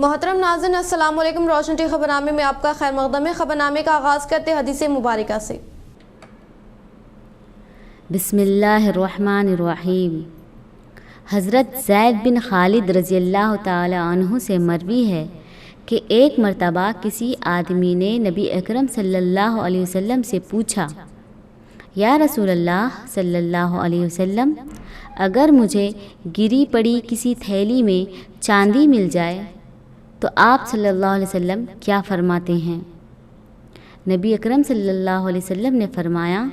मोहतरम नाज़रीन, अस्सलाम वालेकुम। रोशन टी खबरनामे में आपका खैर मक़दम है। खबरनामे का आगाज़ करते हदीस मुबारका से। बिस्मिल्लाहिर्रहमानिर्रहीम। हज़रत ज़ैद बिन खालिद रज़ियल्लाहु ताला अन्हु से मरवी है कि एक मर्तबा किसी आदमी ने नबी अकरम सल्लल्लाहु अलैहि वसल्लम से पूछा, या रसूलल्लाह सल्लल्लाहु अलैहि वसल्लम, अगर मुझे गिरी पड़ी किसी थैली में चांदी मिल जाए तो आप सल्लल्लाहु अलैहि वसल्लम क्या फरमाते हैं? नबी अकरम सल्लल्लाहु अलैहि वसल्लम ने फरमाया,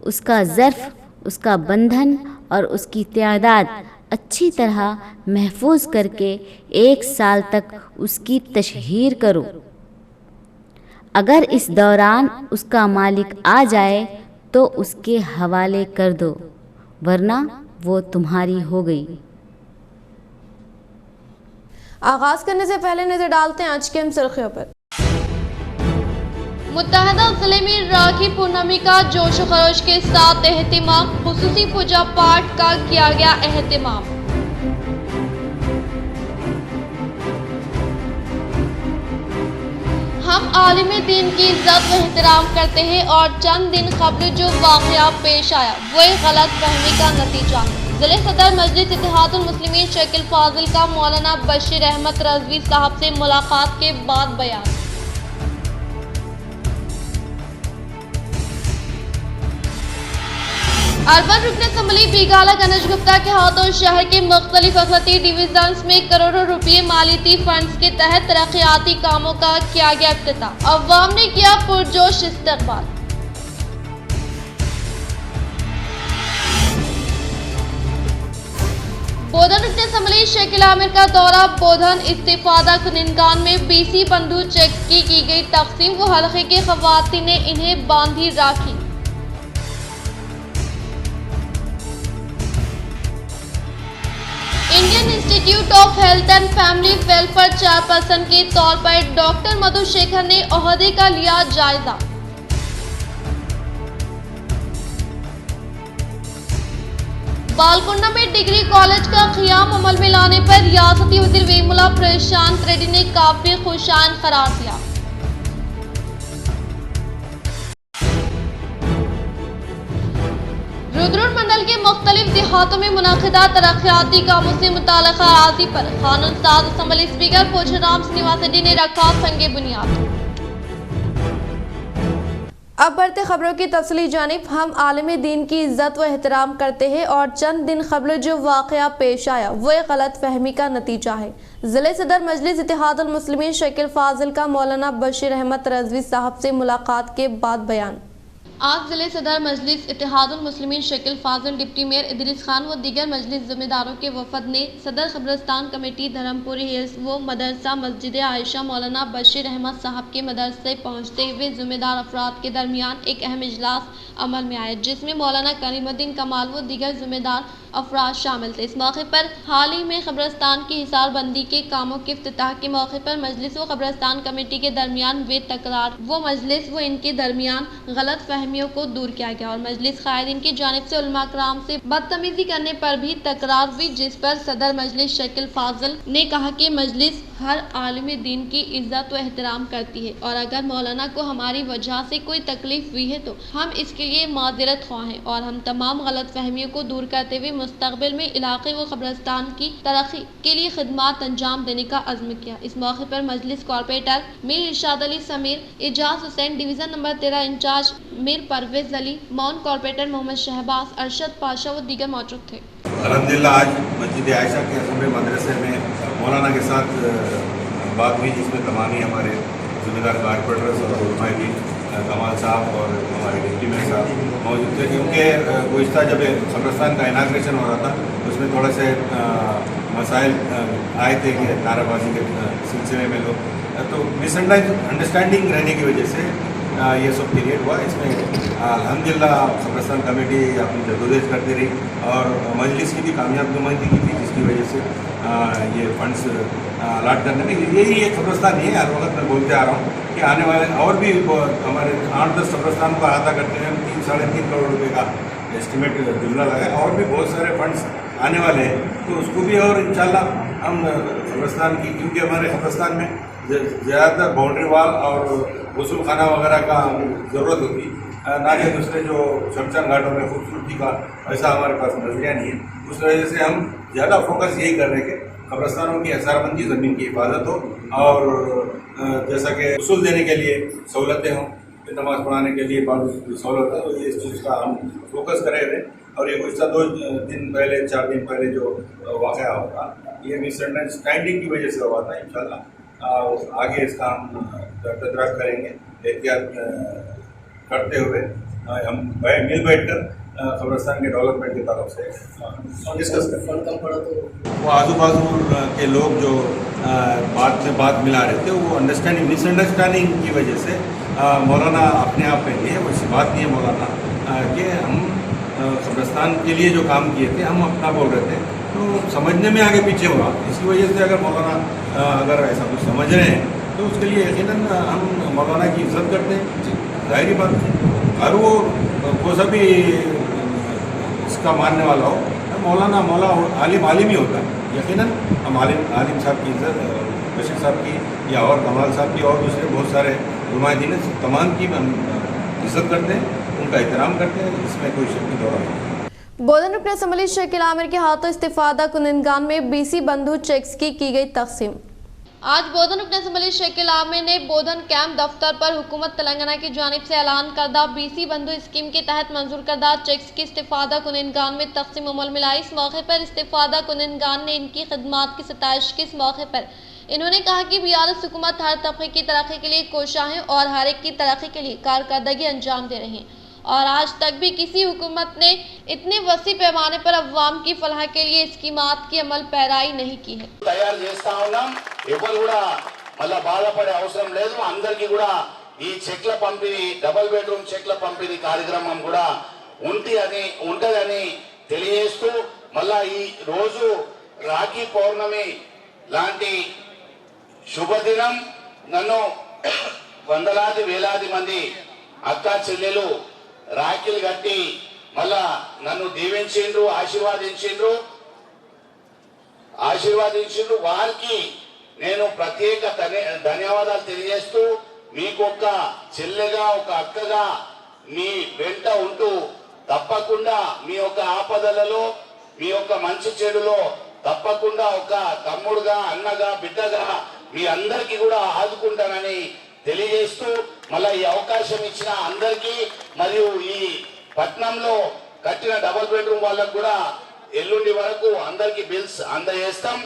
उसका ज़र्फ़, उसका बंधन और उसकी तादाद अच्छी तरह महफूज करके 1 साल तक उसकी तशहीर करो। अगर इस दौरान उसका मालिक आ जाए तो उसके हवाले कर दो, वरना वो तुम्हारी हो गई। आगाज़ करने से पहले नज़र डालते हैं आज के अहम सुर्खियों पर। मुत्तहदा जिले में राखी पूर्णिमा का जोश खरोश के साथ एहतिमाम, खुसूसी पूजा पाठ का किया गया एहतिमाम। हम आलिम दीन की इज्जत व एहतराम करते हैं और चंद दिन कबल जो वाक़या पेश आया वो एक गलत फहमी का नतीजा है। ज़िले सदर मजलिस इत्तेहादुल मुस्लिमीन शकील फाजिल का मौलाना बशीर अहमद रज़वी साहब से मुलाकात के बाद बयान। अर्बन रुकन असम्बली बिगाला गणेश गुप्ता के हाथों शहर के मुख्तलिफ वक्ती डिवीजन्स में करोड़ों रुपये मालियती फंड्स के तहत तरक्याती कामों का किया गया इफ्तिताह। अवाम ने किया पुरजोश इस्तकबाल। बोधन रुकन असम्बली शकील आमिर का दौरा बोधन इस्तीफादा कुनिनगान में BC बंधु चेक की गई तकसीम। वो हल्के के खवातीन ने इन्हें बांधी rakhi. Indian Institute of Health and Family Welfare chairperson के तौर पर डॉक्टर मधुशेखर ने ओहदे का लिया जायजा। बालकुंडा में डिग्री कॉलेज का क़ियाम अमल में लाने पर रियासती वज़ीर वेमुला प्रशांत रेड्डी ने काफी खुशाइन करार दिया। रुद्रपुर मंडल के मुख्तलिफ देहातों में मुनाकिदा तरक्याती कामों से मुताल्लिक़ अराज़ी पर कानून साज असम्बली स्पीकर पोचराम श्रीनिवास रेड्डी ने रखा संगे बुनियाद। अब बढ़ते खबरों की तफसीली जानिब। हम आलिम दीन की इज्जत व एहतराम करते हैं और चंद दिन कबल जो वाक़या पेश आया वो एक गलत फहमी का नतीजा है। ज़िले सदर मजलिस इत्तेहादुल मुस्लिमीन शकील फाजिल का मौलाना बशीर अहमद रज़वी साहब से मुलाकात के बाद बयान। आज ज़िले सदर मजलिस इत्तेहादुल मुस्लिमीन शकील फाजिल, डिप्टी मेयर इदरीस खान व दीगर मजलिस ज़िम्मेदारों के वफद ने सदर क़ब्रिस्तान कमेटी धर्मपुरी हिल्स व मदरसा मस्जिद आयशा मौलाना बशीर अहमद साहब के मदरसे पहुँचते हुए ज़िम्मेदार अफराद के दरमियान एक अहम इजलास अमल में आया, जिसमें मौलाना करीमुद्दीन कमाल व दीगर ज़िम्मेदार अफराद शामिल थे। इस मौके पर हाल ही में क़ब्रिस्तान की हिसारबंदी के कामों के इफ्तिताह के मौके पर मजलिस व क़ब्रिस्तान कमेटी के दरमियान वे तकरार व मजलिस व इनके दरमियान गलत फहमियों को दूर किया गया और मजलिस कायदीन की जानिब से उलमा कराम से बदतमीजी करने पर भी तकरार हुई, जिस पर सदर मजलिस शकील फाजिल ने कहा कि मजलिस हर आलिम दीन की इज्जत व एहतराम करती है और अगर मौलाना को हमारी वजह से कोई तकलीफ हुई है तो हम इसके लिए माजरत ख्वाह हैं और हम तमाम गलत फहमियों को दूर करते हुए मुस्तकबिल में इलाके व क़ब्रिस्तान की तरक्की के लिए खिदमात अंजाम देने का अज़्म किया। इस मौके पर Majlis corporator Mir Irshad Ali Samir, Ejaz Hussain, division number 13 incharge Mir Parvez Ali, माउंट कॉर्पोरेटर मोहम्मद शहबाज, अरशद पाशा व दीगर मौजूद थे। अल्हम्दुलिल्लाह आज मस्जिद आयशा के असम्बली मदरसे में मौलाना के साथ बात हुई, जिसमें तमामी हमारे ज़िम्मेदार कारपोरेटर्स और उलमाए भी कमाल साहब और हमारे डिप्टी मेयर साहब मौजूद थे, क्योंकि गुज़िश्ता जब क़ब्रिस्तान का इनाग्रेशन हो रहा था उसमें थोड़े से मसाइल आए थे कि नाराबाजी के सिलसिले में लोग तो मिसअंडरस्टैंडिंग रहने की वजह से ये सब पीरियड हुआ। इसमें अल्हम्दुलिल्लाह क़ब्रिस्तान कमेटी अपनी जदोजहद करती रही और मजलिस की भी कामयाब नुमाइंदगी की थी, जिसकी वजह से ये फंड्स अलाट करने में यही एक क़ब्रिस्तान नहीं है, हर वक्त मैं बोलते आ रहा हूँ कि आने वाले और भी हमारे 8-10 क़ब्रिस्तान को अहाता करते हैं। 3-3.5 करोड़ रुपये का एस्टिमेट जुमला लगा और भी बहुत सारे फंड्स आने वाले हैं, तो उसको भी और इंशाल्लाह हम कब्रिस्तान की, क्योंकि हमारे कब्रिस्तान में ज़्यादातर बाउंड्री वाल और गुस्ल खाना वगैरह का ज़रूरत होती, ना कि दूसरे जो शमशान घाटों में खूबसूरती का ऐसा हमारे पास नजरिया नहीं है। उस वजह से हम ज़्यादा फोकस यही कर रहे हैं कि कब्रिस्तानों की असारबंदी, ज़मीन की हिफाजत हो, और जैसा कि उसूल देने के लिए सहूलतें हों, नमाज़ पढ़ाने के लिए सहूलत है, तो इस चीज़ का हम फोकस करे थे। और ये गुज़श्ता 2 दिन पहले, 4 दिन पहले जो वाक़या हुआ, ये मिसअंडरस्टैंडिंग की वजह से हुआ था। इंशाल्लाह आगे इसका हम तदराक करेंगे, एहतियात करते हुए हम मिल बैठ कर कब्रिस्तान के डेवलपमेंट की तरफ से डिस्कस करें। वो आजू बाजू के लोग जो बात में बात मिला रहे थे, वो मिसअंडरस्टैंडिंग की वजह से मौलाना अपने आप में लिए, वो ऐसी बात नहीं है मौलाना कि हम कब्रिस्तान के लिए जो काम किए थे हम अपना बोल रहे थे, तो समझने में आगे पीछे हुआ। इसी वजह से अगर मौलाना अगर ऐसा कुछ समझ रहे हैं, तो उसके लिए यकीनन हम मौलाना की इज्जत करते हैं, ज़ाहिरी बात है। और वो कोई सा भी इसका मानने वाला हो, मौला आलिम ही होता है। यकीनन हम आलिम साहब की इज्जत, बशीर साहब की या और कमाल साहब की और दूसरे बहुत सारे नुमाइंदीन तमाम की हम इज्जत करते हैं, उनका एहतराम करते हैं, इसमें कोई शक नहीं दौरा नहीं। बोधन रुकन असम्बली शकील आमिर के हाथों इस्तिफादा कुनंदगान में BC बंधु चेक्स की गई तकसीम। आज बोधन रुकन असम्बली शकील आमिर ने बोधन कैंप दफ्तर पर हुकूमत तेलंगाना की जानिब से ऐलान करदा BC बंधु स्कीम के तहत मंजूर करदा चेक्स की इस्तिफादा कुनंदगान में तकसीम अमल में लाई। इस मौके पर इस्तिफादा कुनंदगान ने इनकी खिदमात की सताइश की। इस मौके पर इन्होंने कहा कि BRS हुकूमत हर तबके की तरक्की के लिए कोशा है और हर एक की तरक्की के लिए कारकर्दगी अंजाम दे रही है, और आज तक भी किसी हुकूमत ने इतने वसी पैमाने पर अवाम की फलाह के लिए स्कीमात की अमल पैराई नहीं की है। తయారు చేస్తా ఉన్నాం, ఎవరు కూడా మళ్ళా బాధపడే అవసరం లేదు। అందరికీ కూడా ఈ చెక్ల పంపిణీ, డబుల్ బెడ్రూమ్ చెక్ల పంపిణీ కార్యక్రమం కూడా ఉంటదని తెలియజేస్తూ, మళ్ళా ఈ రోజు రాఖీ పౌర్ణమి లాంటి శుభదినం నన్ను వందలాది వేలాది మంది అక్కా చెల్లెలు రాఖీలు కట్టి మళ్ళా నన్ను దీవించిండ్రు, ఆశీర్వాదించిండ్రు। వారికి నేను ప్రత్యేక ధన్యవాదాలు తెలియజేస్తూ, మీకు ఒక చెల్లెగా, ఒక అక్కగా మీ వెంట ఉంటూ తప్పకుండా మీ యొక్క ఆపదలలో, మీ యొక్క మంచి చెడులో తప్పకుండా ఒక తమ్ముడుగా, అన్నగా, బిడ్డగా మీ అందరికీ కూడా ఆదుకుంటానని తెలియజేస్తూ, మళ్ళీ ఈ అవకాశం ఇచ్చిన అందరికీ మరియు ఈ పట్నంలో కట్టిన డబుల్ బెడ్రూమ్ వాళ్ళకు కూడా ఎల్లుండి వరకు అందరికీ బిల్స్ అందజేస్తాం।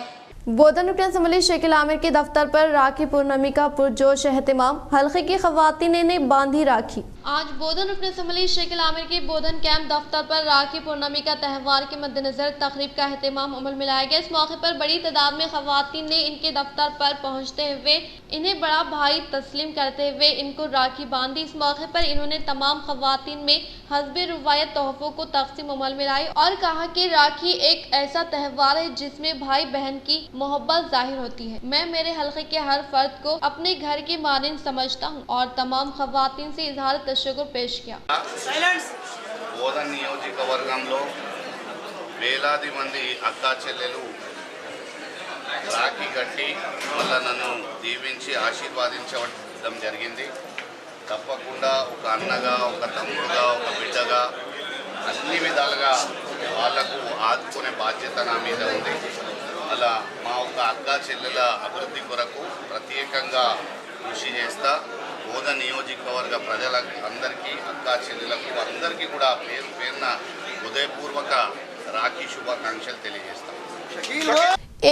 बोधन रुकन असम्बली शकील आमिर के दफ्तर पर राखी पूर्णमी का पुरजोश एहतमाम, हल्के की खवातीन ने बांधी राखी। आज बोधन रुकन असम्बली शकील आमिर के बोधन कैंप दफ्तर पर राखी पूर्णमी का त्यौहार के मद्देनजर तकरीब का एहतमाम अमल में लाया गया। इस मौके पर बड़ी तादाद में खवातीन ने इनके दफ्तर पर पहुंचते हुए इन्हें बड़ा भाई तस्लीम करते हुए इनको राखी बांधी। इस मौके पर इन्होंने तमाम खवातीन में हस्बे रुवायत तोहफों को तकसीम अमल में लाई और कहा कि राखी एक ऐसा त्यौहार है जिसमें भाई बहन की मोहब्बत जाहिर होती है। मैं मेरे हल्के के हर फर्द को अपने घर की मानिंद समझता हूँ और तमाम खवातीन से इजहार तशक्कुर पेश किया। బోధన్ నియోజకవర్గంలో వేలాది మంది అక్కా చెల్లెలు రాఖీ కట్టి మళ్ళా నన్ను దీవించి ఆశీర్వాదించడం జరిగింది। తప్పకుండా ఒక అన్నగా, ఒక తమ్ముడుగా, ఒక బిడ్డగా అన్ని విధాలుగా వాళ్లకు ఆదుకునే బాధ్యత నా మీద ఉంది। అలా మా ఒక అక్కా చెల్లెల అభివృద్ధి కొరకు ప్రత్యేకంగా కృషి చేస్తా। బోధన్ నియోజకవర్గ ప్రజలందరికీ, అక్కా చెల్లెలకు అందరికీ కూడా పేరు పేరున హృదయపూర్వక రాఖీ శుభాకాంక్షలు తెలియజేస్తాం।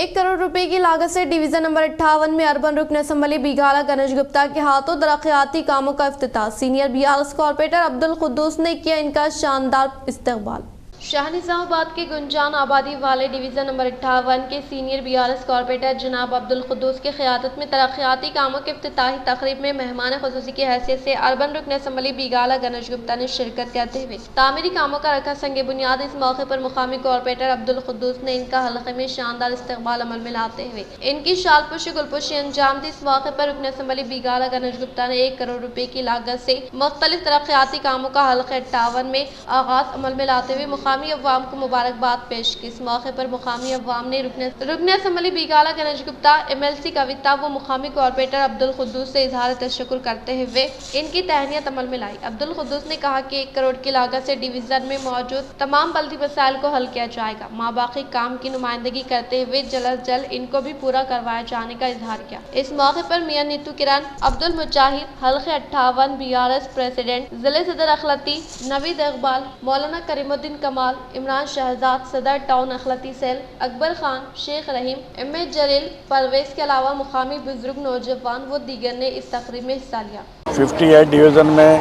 1 करोड़ रुपए की लागत से डिवीजन नंबर 58 में अर्बन रुकन असम्बली बिगाला गणेश गुप्ता के हाथों तरक्याती कामों का इफ्तिताह। Senior BRS corporator Abdul Quddus ने किया इनका शानदार इस्तकबाल। शाहनिजाबाद के गुंजान आबादी वाले डिवीज़न नंबर 58 के सीनियर BRS कॉर्पोरेटर जनाब अब्दुल कुद्दूस की क़यादत में तरक्याती कामों के इफ्तिताही तकरीब में मेहमान ख़ुसूसी की हैसियत से अर्बन रुकन असम्बली बिगाला गणेश गुप्ता ने शिरकत करते हुए तामीरी कामों का रखा संग बुनियाद। इस मौके पर मुकामी कॉर्पोरेटर अब्दुल कुद्दूस ने इनका हल्के में शानदार इस्तकबाल अमल में लाते हुए इनकी शालपुशी गुलपुशी अंजाम दी। इस मौके पर रुकन असम्बली बिगाला गणेश गुप्ता ने 1 करोड़ रुपए की लागत से मुख्तलिफ तरक्याती कामों का हल्के 58 में आगाज अमल में लाते हुए मुकामी अवाम को मुबारकबाद पेश की। इस मौके पर मुकामी अवाम ने रुकन असम्बली बीगाला गणेश गुप्ता, MLC कविता व मुकामी कॉर्पोरेटर अब्दुल खुद्दूस से इजहार तशक्कुर करते हुए इनकी तहनीत अमल में लाई। अब्दुल खुद्दूस ने कहा कि 1 करोड़ की लागत से डिवीजन में मौजूद तमाम बल्दी मसाइल को हल किया जाएगा। माँ बाकी काम की नुमाइंदगी करते हुए जल्द अज जल्द इनको भी पूरा करवाए जाने का इजहार किया। इस मौके पर मियां नीतू किरण, अब्दुल मुजाहिद, हल्के 58 BRS प्रेसिडेंट, जिले सदर अखलती नवीद इकबाल, मौलाना करीमुद्दीन कमाल, इमरान शहजाद, सदर टाउन अखलती सेल, अकबर खान, शेख रहीम, M.A. जलील, परवेज के अलावा मुकामी बुजुर्ग, नौजवान व दीगर ने इस तकरीब में हिस्सा लिया। 58 डिवीज़न में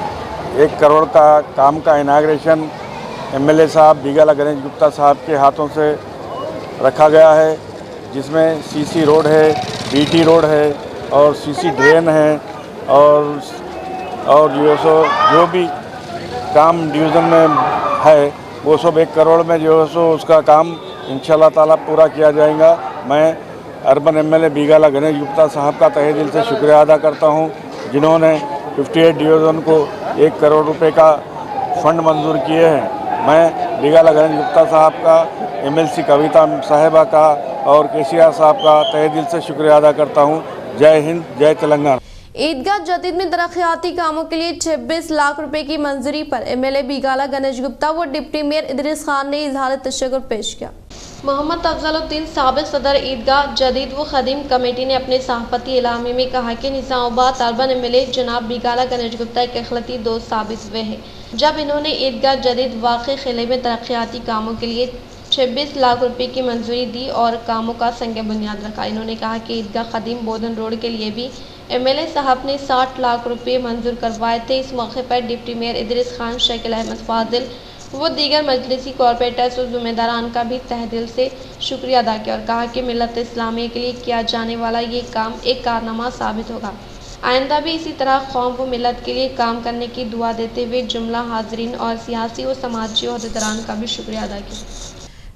1 करोड़ का काम का इनाग्रेशन MLA साहब बीगाला गणेश गुप्ता साहब के हाथों से रखा गया है, जिसमें CC रोड है, BT रोड है और CC ड्रेन है और जो भी काम डिवीज़न में है वो सब 1 करोड़ में जो है सो उसका काम इंशाल्लाह ताला पूरा किया जाएगा। मैं अर्बन MLA बीगाला गणेश गुप्ता साहब का तहे दिल से शुक्रिया अदा करता हूं, जिन्होंने 58 डिवीज़न को 1 करोड़ रुपए का फंड मंजूर किए हैं। मैं बीगाला गणेश गुप्ता साहब का, MLC कविता साहिबा का और KCR साहब का तहे दिल से शुक्रिया अदा करता हूं। जय हिंद, जय तेलंगाना। ईदगाह जदीद में तरक्याती कामों के लिए 26 लाख रुपए की मंजूरी पर MLA बीगाला गणेश गुप्ता व डिप्टी मेयर इदरीस खान ने इजहार तशक्कुर पेश किया। मोहम्मद अफजलुद्दीन साबिक सदर ईदगाह जदीद व खदीम कमेटी ने अपने सहाफती इलामे में कहा कि निज़ामाबाद अर्बन MLA जनाब बीगाला गणेश गुप्ता एक अखलती दोस्त साबित हुए हैं, जब इन्होंने ईदगाह जदीद वाक़ई किले में तरक्याती कामों के लिए 26 लाख रुपए की मंजूरी दी और कामों का संग बुनियाद रखा। इन्होंने कहा कि ईदगाह खदीम बोधन रोड के लिए भी MLA साहब ने 60 लाख रुपए मंजूर करवाए थे। इस मौके पर डिप्टी मेयर इदरीस खान, शकील अहमद फाजिल वो दीगर मजलिसी कॉर्पोरेटर्स और ज़िम्मेदारान का भी तहे दिल से शुक्रिया अदा किया और कहा कि मिल्लत इस्लामिया के लिए किया जाने वाला ये काम एक कारनामा साबित होगा। आइंदा भी इसी तरह कौम व मिल्लत के लिए काम करने की दुआ देते हुए जुमला हाजरीन और सियासी व समाजी ओहदेदारान का भी शुक्रिया अदा किया।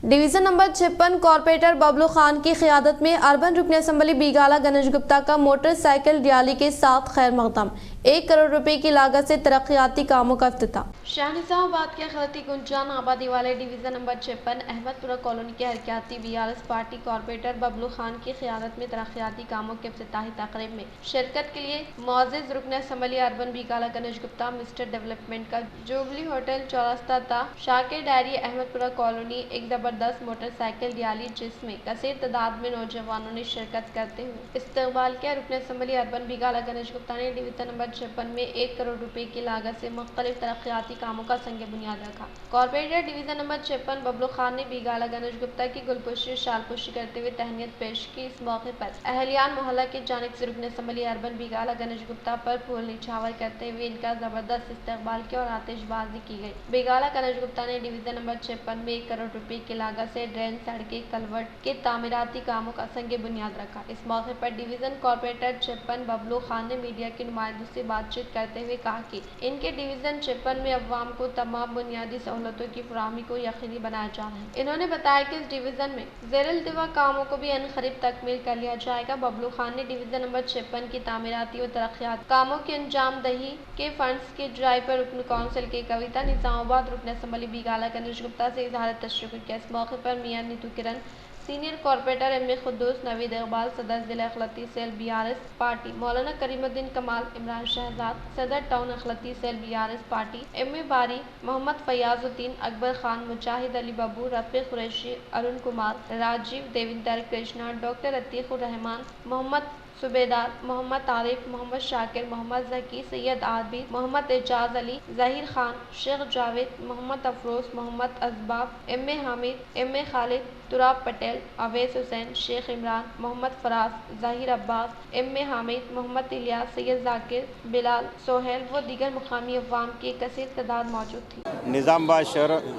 Division number 56 corporator Bablu Khan की क़ियादत में अर्बन रुकन असम्बली बीगाला गणेश गुप्ता का मोटरसाइकिल रैली के साथ खैर मकदम 1 करोड़ रुपए की लागत से तरक्याती कामों का इफ्तिताह। शाहनिज़ामाबाद के अखलती गुंजान आबादी वाले डिवीज़न नंबर 56 अहमदपुरा कॉलोनी के हरकियाती BRS party corporator Bablu Khan की क़ियादत में तरक्याती कामों के इफ्तिताही तकरीब में शिरकत के लिए मोअज़्ज़िज़ रुकन assembly urban Bigala Ganesh Gupta mister development का जुबली होटल चौरास्ता था शाकिर डायरी अहमदपुरा कॉलोनी एक ज़बरदस्त मोटरसाइकिल रैली जिसमें कसीर तादाद में नौजवानों ने शिरकत करते हुए इस्तकबाल किया। रुकन असम्बली अर्बन बीगाला गणेश गुप्ता ने डिवीज़न नंबर 56 में 1 करोड़ रुपए की लागत से मुख्तलिफ तरक्याती कामों का संग बुनियाद रखा। Corporator division number 56 Bablu Khan ने बीगाला गणेश गुप्ता की गुलपुशी शालपुशी करते हुए तहनीत पेश की। इस मौके पर अहलियान मोहल्ला की जानिब से रुकन असम्बली अर्बन बीगाला गणेश गुप्ता पर फूल निछावर करते हुए इनका जबरदस्त इस्तकबाल किया और आतिशबाजी की गई। बीगाला गणेश गुप्ता ने डिवीज़न नंबर 56 में 1 करोड़ रुपए की लागत से ड्रेन, सड़कें, कलवर्ट के तामीराती कामों का संग बुनियाद रखा। इस मौके पर डिवीज़न कॉर्पोरेटर 56 बबलू खान ने मीडिया के नुमाइंदों से बातचीत करते हुए कहा कि इनके डिवीज़न 56 में अवाम को तमाम बुनियादी सहूलतों की फराहमी को यकीनी बनाया जा रहा है। इन्होंने बताया कि इस डिवीज़न में ज़ेर-इल्तिवा कामों को भी अनक़रीब तकमील कर लिया जाएगा। बबलू खान ने डिवीज़न नंबर 56 की तामीराती और तरक्यात कामों की अंजाम दही के फंड्स के ड्राइव पर रुकन कौंसिल के कविता निज़ामाबाद रुकन असम्बली बीगाला गणेश गुप्ता से इजहार तशक्कुर किया। इस मौके पर मियां Neetu Kiran, senior corporator M.A. Quddus, Naveed Iqbal, सदर जिला अखलती सेल BRS पार्टी, मौलाना करीमुद्दीन कमाल, इमरान शहजाद, सदर टाउन अखलती cell BRS party, M.A. Bari, Mohammed Fayazuddin, Akbar Khan, Mujahid Ali Babbu, Rafi Qureshi, Arun Kumar, Rajiv, Devinder Krishna, doctor Atiqur Rahman, Mohammed Subedar, Mohammed Arif, Mohammed Shakir, Mohammed Zaki, Syed Abid, Mohammed Ejaz Ali, Zaheer Khan, Sheikh Javed, Mohammed Afroz, Mohammed Asbab, M.A. Hamid, M.A. Khalid, Turab Patel, Awais Hussain, Sheikh Imran, Mohammad Faraz, Zaheer Abbas, M.A. Hamid, Mohammad Ilyas, Syed Zakir, Bilal, Sohail व दीगर मुकामी अवाम की कसीर तादाद मौजूद थी। निज़ामाबाद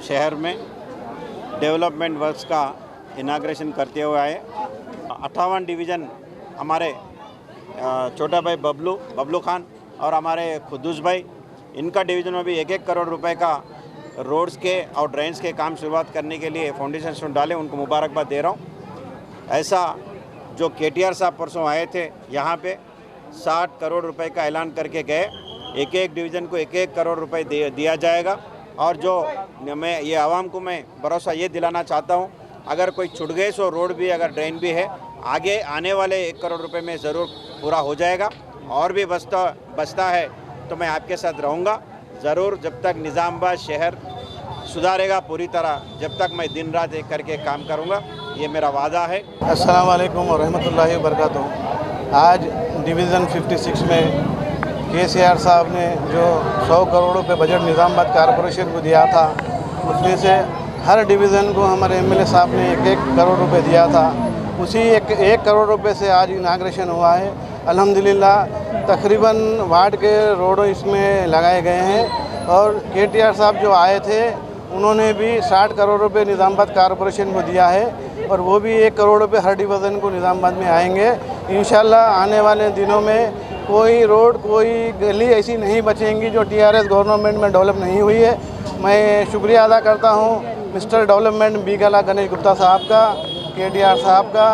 शहर में डेवलपमेंट वर्क्स का इनाग्रेशन करते हुए आए। 58 डिवीज़न हमारे छोटा भाई बबलू खान और हमारे खुद्दूस भाई, इनका डिवीज़न में भी 1-1 करोड़ रुपए का रोड्स के और ड्रेन्स के काम शुरुआत करने के लिए फाउंडेशन स्टोन डाले, उनको मुबारकबाद दे रहा हूँ। ऐसा जो KTR साहब परसों आए थे यहाँ पे 60 करोड़ रुपए का ऐलान करके गए, एक डिवीज़न को 1-1 करोड़ रुपए दिया जाएगा और जो मैं ये आवाम को मैं भरोसा ये दिलाना चाहता हूँ, अगर कोई छूट गए सो रोड भी अगर ड्रेन भी है, आगे आने वाले 1 करोड़ रुपए में ज़रूर पूरा हो जाएगा। और भी बचता है तो मैं आपके साथ रहूँगा ज़रूर, जब तक निज़ामाबाद शहर सुधारेगा पूरी तरह, जब तक मैं दिन रात एक करके काम करूँगा, ये मेरा वादा है। अस्सलाम वालेकुम व रहमतुल्लाहि व बरकातुहू। आज डिवीज़न 56 में KCR साहब ने जो 100 करोड़ रुपए बजट निज़ामाबाद कॉरपोरेशन को दिया था, उसमें से हर डिवीज़न को हमारे MLA साहब ने 1-1 करोड़ रुपए दिया था। उसी 1 करोड़ रुपए से आज इनाग्रेशन हुआ है। अल्हम्दुलिल्लाह तकरीबन वार्ड के रोड इसमें लगाए गए हैं और KTR साहब जो आए थे उन्होंने भी 60 करोड़ रुपए निज़ामाबाद कॉरपोरेशन को दिया है और वो भी 1 करोड़ रुपए हर डिवीज़न को निज़ामाबाद में आएंगे। इंशाल्लाह आने वाले दिनों में कोई रोड कोई गली ऐसी नहीं बचेंगी जो TRS गवर्नमेंट में डेवलप नहीं हुई है। मैं शुक्रिया अदा करता हूँ मिस्टर डेवलपमेंट बीगाला गणेश गुप्ता साहब का, KTR साहब का,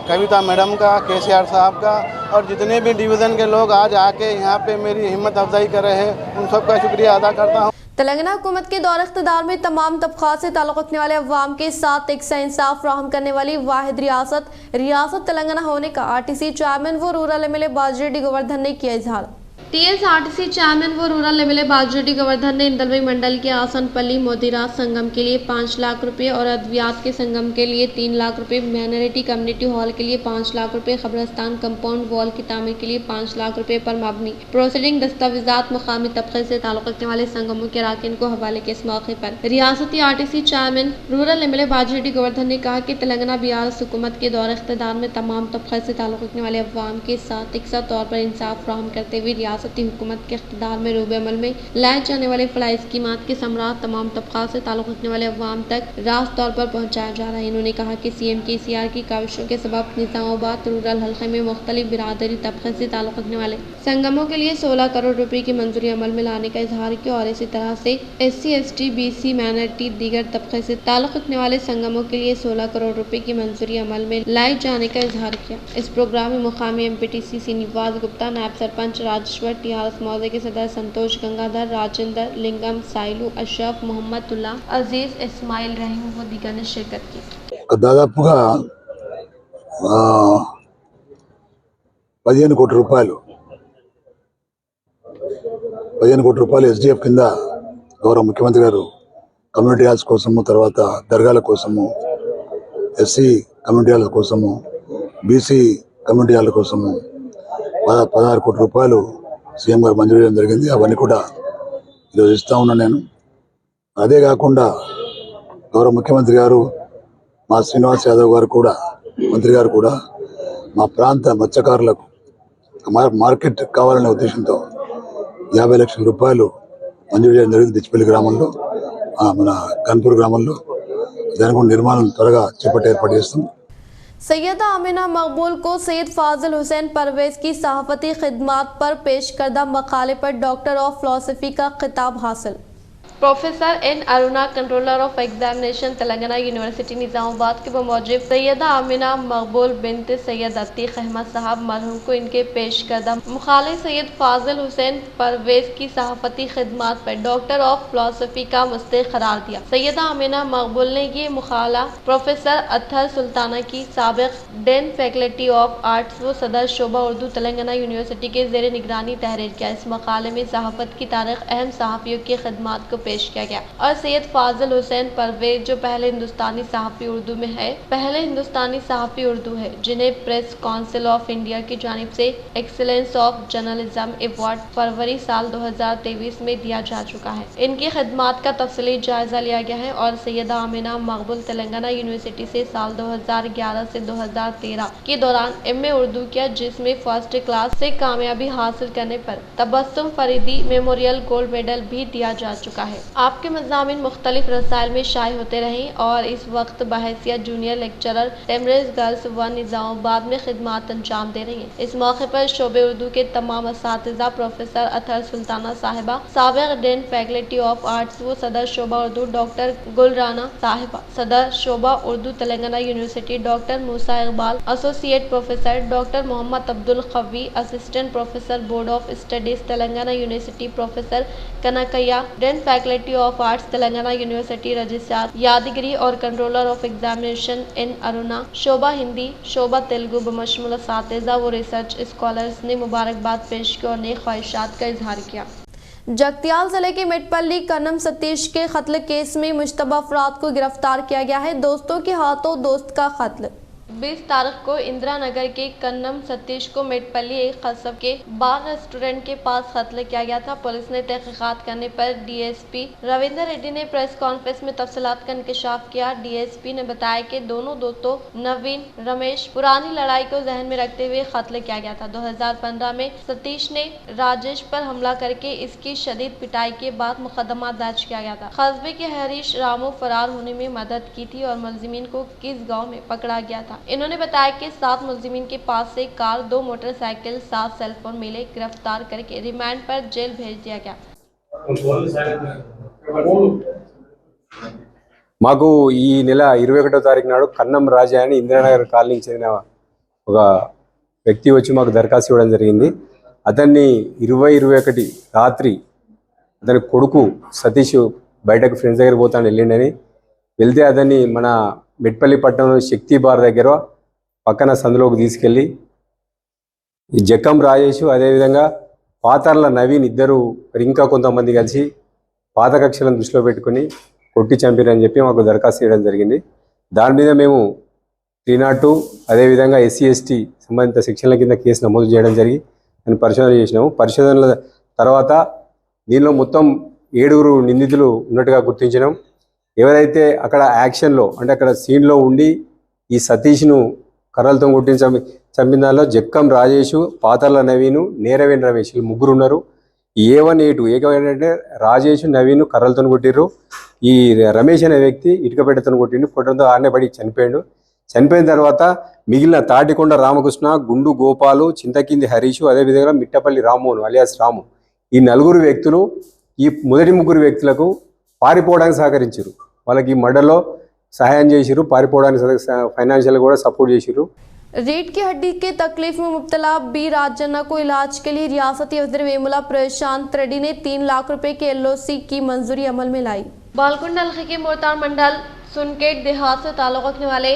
कविता मैडम का, KCR साहब का और जितने भी डिवीज़न के लोग आज आके यहाँ पे मेरी हिम्मत अफजाई कर रहे हैं, उन सबका शुक्रिया अदा करता हूँ। तेलंगाना हुकूमत के दौर इख्तिदार में तमाम तबक़ात से ताल्लुक़ रखने वाले अवाम के साथ एकसा इंसाफ फराहम करने वाली वाहिद रियासत तेलंगाना होने का RTC चेयरमैन व रूरल MLA बाजिरेड्डी गोवर्धन ने किया इजहार। TSRTC चेयरमैन व रूरल MLA बाजिरेड्डी गोवर्धन ने इंदलवी मंडल के आसनपल्ली मोदीराज संगम के लिए 5 लाख रुपए और अद्वियात के संगम के लिए 3 लाख रुपए, माइनॉरिटी कम्युनिटी हॉल के लिए 5 लाख रुपए, कब्रिस्तान कंपाउंड वॉल की तामीर के लिए 5 लाख रुपए पर मबनी प्रोसीडिंग दस्तावेजात मुकामी तबके से ताल्लुक़ रखने वाले संगमों के अराकीन को हवाले के इस मौके पर रियासती RTC chairman rural MLA Bajireddy Govardhan ने कहा कि तेलंगाना बियास हुकूमत के दौर इख्तिदार में तमाम तबके से ताल्लुक़ रखने वाले अवाम के साथ एकसा तौर पर इंसाफ फराहम करते हुए रियासती हुकूमत के इख्तिदार में रूबे अमल में लाए जाने वाले फलाई स्कीमात के समरात तमाम तबका से ताल्लुक़ रखने वाले अवाम तक रास्त तौर पर पहुँचाया जा रहा है। इन्होंने कहा कि CM KCR की काविशों के सबब निज़ामाबाद रूरल हल्के में मुख्तलिफ बिरादरी तबके से ताल्लुक़ रखने वाले संगमों के लिए 16 करोड़ रुपए की मंजूरी अमल में लाने का इजहार किया और इसी तरह से SC ST BC माइनॉरिटी दीगर तबके से ताल्लुक़ रखने वाले संगमों के लिए 16 करोड़ रुपए की मंजूरी अमल में लाए जाने का इजहार किया। इस प्रोग्राम में मुकामी MPTC श्रीनिवास गुप्ता, नायब सरपंच राजेश्वर, TRS मौजे के सदर संतोष गंगाधर, राजेंद्र लिंगम, साइलू, अशरफ, मोहम्मदुल्ला, अजीज, इस्माइल रहीम व दीगर ने शिरकत की। दादापुगा 15 కోట్ల రూపాయలు SDF కింద గౌరవ ముఖ్యమంత్రి గారు కమ్యూనిటీ హాల్స్ కోసము, తర్వాత దర్గాల కోసము, SC కమ్యూనిటీ హాల్ కోసము, BC కమ్యూనిటీ హాల్ కోసము 16 కోట్ల రూపాయలు సీఎం గారు మంజూరు చేయడం జరిగింది. అవన్నీ కూడా ఈరోజు ఇస్తా ఉన్నాను నేను. అదే కాకుండా గౌరవ ముఖ్యమంత్రి గారు మా శ్రీనివాస్ యాదవ్ గారు కూడా, మంత్రి గారు కూడా మా ప్రాంత మత్స్యకారులకు మార్కెట్ కావాలనే ఉద్దేశంతో 50 లక్షల రూపాయలు మంజూరు చేయడం జరిగింది దిచ్చిపల్లి గ్రామంలో, మన కన్పూర్ గ్రామంలో. దాని కూడా నిర్మాణం త్వరగా చేపట్టే ఏర్పాటు చేస్తాం. सैयदा आमिना मकबूल को सैयद फाजिल हुसैन परवेज की सहाफ़ती खिदमात पर पेश करदा मकाले पर डॉक्टर ऑफ फिलॉसफी का खिताब हासिल। Professor N Aruna, controller of examination Telangana university Nizamabad के बमौजिब सैयदा आमिना मकबूल बिनत सैयद अतीक अहमद साहब मरहूम को इनके पेश करदा मुखाले सैयद फाजिल हुसैन परवेज की सहाफ़ती खिदमात पर डॉक्टर ऑफ फिलॉसफी का मुस्तहिक़ करार दिया। सैयदा आमिना मकबूल ने ये मुखाला प्रोफेसर अतहर सुल्ताना की साबिक़ डेन फैकल्टी ऑफ आर्ट्स व सदर शोबा उर्दू तेलंगाना यूनिवर्सिटी के ज़ेर निगरानी तहरीर किया। इस मकाले में सहाफ़त की तारीख़ अहम सहाफ़ियों की खिदमात को पेश किया गया और सैयद फाजिल हुसैन परवेज जो पहले हिंदुस्तानी सहाफ़ी उर्दू में है, पहले हिंदुस्तानी सहाफ़ी उर्दू है जिन्हें प्रेस काउंसिल ऑफ इंडिया की जानिब से एक्सीलेंस ऑफ जर्नलिज्म अवार्ड फरवरी साल 2023 में दिया जा चुका है। इनकी खिदमात का तफसीली जायजा लिया गया है और सैयदा आमिना मकबूल तेलंगाना यूनिवर्सिटी से साल 2011 से 2013 के दौरान MA उर्दू किया, जिसमें फर्स्ट क्लास से कामयाबी हासिल करने पर Tabassum Faridi memorial gold medal भी दिया जा चुका है। आपके मज़ामिन मुख्तलिफ रसाइल में शाये होते रहे और इस वक्त बहैसियत जूनियर लेक्चरर टेमरेज गर्ल्स व निज़ामाबाद में खिदमात अंजाम दे रही हैं। इस मौके पर शोबे उर्दू के तमाम असातिज़ा प्रोफेसर अतहर सुल्ताना साहिबा, साबिक़ डेन फैकल्टी ऑफ आर्ट्स व सदर शोबा उर्दू डॉक्टर गुलराना साहिबा, सदर शोबा Urdu Telangana university doctor Musa Iqbal, associate professor doctor Mohammed Abdul Qavi, assistant professor board of studies Telangana university professor Kanakaiah, dean faculty of arts Telangana university registrar Yadagiri और कंट्रोलर ऑफ एग्जामिनेशन इन अरुणा, शोभा हिंदी, शोभा तेलुगु बमशमुल सातिज़ा व रिसर्च स्कॉलर्स ने मुबारकबाद पेश की और नेक ख्वाहिशात का इजहार किया। जगतियाल जिले के मिटपल्ली कन्नम सतीश के कत्ल केस में मुश्तबा अफराद को गिरफ्तार किया गया है। दोस्तों के हाथों दोस्त का कत्ल। 20 तारीख को इंदिरा नगर के कन्नम सतीश को मेटपल्ली एक कस्ब के बार रेस्टोरेंट के पास कत्ल किया गया था। पुलिस ने तहकीकात करने पर डीएसपी रविंदर रेड्डी ने प्रेस कॉन्फ्रेंस में तफसीलात का इंकशाफ किया। डीएसपी ने बताया कि दोनों दोस्तों नवीन रमेश पुरानी लड़ाई को जहन में रखते हुए कत्ल किया गया था। 2015 में सतीश ने राजेश पर हमला करके इसकी शदीद पिटाई के बाद मुकदमा दर्ज किया गया था। कस्बे के हरीश रामू फरार होने में मदद की थी और मुलजिमीन को किस गाँव में पकड़ा गया था। इन्होंने बताया कि 7 मुलजिमीन के पास से कार, 2 मोटरसाइकिल, 7 सेलफोन मिले। गिरफ्तार करके रिमांड पर जेल भेज दिया गया। మాకు ఈ నెల 21వ తారీఖు నాడు కన్నం రాజా అని ఇందిరానగర్ కాలనీకి చెందిన ఒక వ్యక్తి వచ్చి మాకు దరఖాస్తు ఇవ్వడం జరిగింది. అతన్ని 20-21 రాత్రి అతని కొడుకు సతీష్ బయటకు ఫ్రెండ్స్ దగ్గర పోతాను వెళ్ళిండని వెళ్తే అతన్ని మన మెట్పల్లి పట్టణంలో శక్తి బార్ దగ్గర పక్కన సందులోకి తీసుకెళ్ళి ఈ జక్కం రాజేష్ అదేవిధంగా పాతర్ల నవీన్ ఇద్దరు ఇంకా కొంతమంది కలిసి పాత కక్షలను దృష్టిలో పెట్టుకుని కొట్టి చంపారని చెప్పి మాకు దరఖాస్తు చేయడం జరిగింది. దాని మీద మేము 302 అదేవిధంగా SC/ST సంబంధిత సెక్షన్ల కింద కేసు నమోదు చేయడం జరిగి దాన్ని పరిశోధన చేసినాము. పరిశోధనల తర్వాత దీనిలో మొత్తం 7 నిందితులు ఉన్నట్టుగా గుర్తించినాం. ఎవరైతే అక్కడ యాక్షన్లో అంటే అక్కడ సీన్లో ఉండి ఈ సతీష్ను కర్రలతో కొట్టి చంపిన దానిలో జక్కం రాజేష్, పాతర్ల నవీను, నేరవేణి రమేష్ వీళ్ళు ముగ్గురు ఉన్నారు. A1A2 ఏకంటే రాజేష్, నవీను కర్రలతో కొట్టిర్రు. ఈ రమేష్ అనే వ్యక్తి ఇటుకపెట్టతో కొట్టిండు. కొట్టడంతో ఆడనే పడి చనిపోయాడు. చనిపోయిన తర్వాత మిగిలిన తాటికొండ రామకృష్ణ, గుండు గోపాలు, చింతకింది హరీషు, అదేవిధంగా మిట్టపల్లి రామ్మోహన్ అలియాస్ రాము ఈ 4 వ్యక్తులు ఈ మొదటి 3 వ్యక్తులకు పారిపోవడానికి సహకరించారు. వాళ్ళకి మర్డర్లో సహాయం చేసిరు, పారిపోవడానికి ఫైనాన్షియల్ కూడా సపోర్ట్ చేసిరు. रीढ़ की हड्डी के तकलीफ में मुब्तला बी राजना को इलाज के लिए रियासती वज़ीर वेमुला प्रशांत रेड्डी ने 3 लाख रुपए के LOC की मंजूरी अमल में लाई। बालकुंड हल्के के मोरतार मंडल सुनकेट देहात से ताल्लुक़ रखने वाले